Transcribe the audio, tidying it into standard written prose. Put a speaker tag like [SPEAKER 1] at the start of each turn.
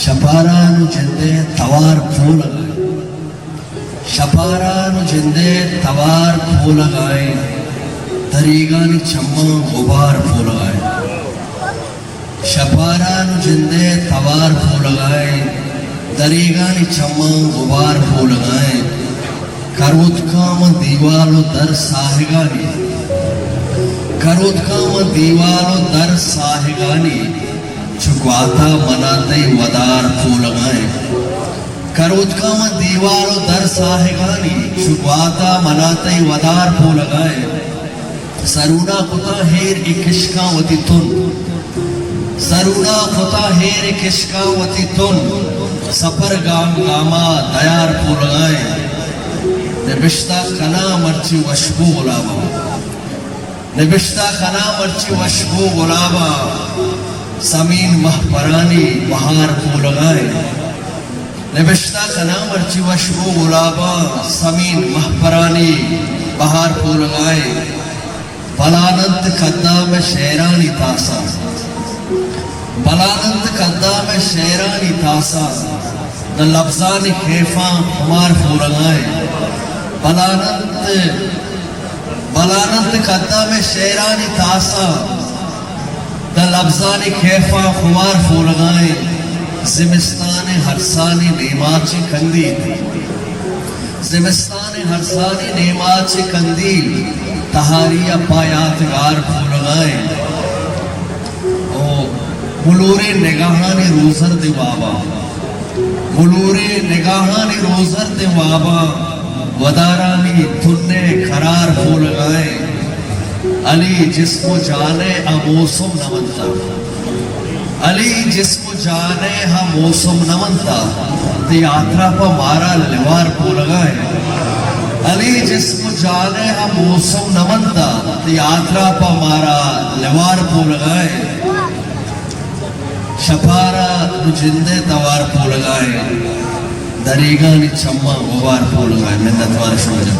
[SPEAKER 1] शपारानु जिंदे तवार फूल लगाए, शपारानु जिंदे तवार फूल लगाए, तरीगानी चम्मा गुबार फूल लगाए। शपारानु जिंदे तवार फूल लगाए, तरीगानी चम्मा गुबार फूल लगाए। करोत्काम दीवालो दर साहिगानी, करोत्काम दीवालो दर साहिगानी, चुकवाता मनाते वदार फूल लगाए। करोत्काम दीवालो दर साहिगानी, चुकवाता मनाते वदार फूल लगाए। सरूना कुता हेर इकिश्का वती तुन, सरूना कुता हेर इकिश्का वती तुन, सफर गाम गामा दयार फूल लगाए। निबिश्ता खना मर्ची वशबू गुलाबा, निबिश्ता खना मर्ची वशबू गुलाबा, समीन महपरानी बहार फूल लगाए। निबिश्ता खना मर्ची वशबू गुलाबा, समीन महपरानी बहार फूल लगाए। बलानंद कद्दा में शेरानी तासा, बलानंद कद्दा में शेरानी तासा, न लफ्जानी खेफा खुमार फूल लगाए। बलानंद कद्दा में शेरानी तासा, द लफ्जानी खेफा खुमार फूल लगाए। जिमिस्तान हरसानी नेमाची कंदील, जिमिस्तान हरसानी नेमाची कंदील, तहारिया पायातगार फूल लगाए। ओ मुलूरे निगाहानी रोजर दे बाबा, मुलूरे निगाहानी रोजर दे बाबा, वदारानी तुन्ने खरार फूल लगाए। अली जिसको जाने हम मौसम न मनता, अली जिसको जाने हम मौसम न मनता, तो यात्रा पर मारा लिवार फूल लगाए। अली जिसको जाने हम मौसम न मनता, तो यात्रा पर मारा लिवार फूल लगाए। शपारा जिंदे तवार फूल लगाए, दरीगा नि चम्मा गुबार फूल लगाए। मिन्नत वाले समझो।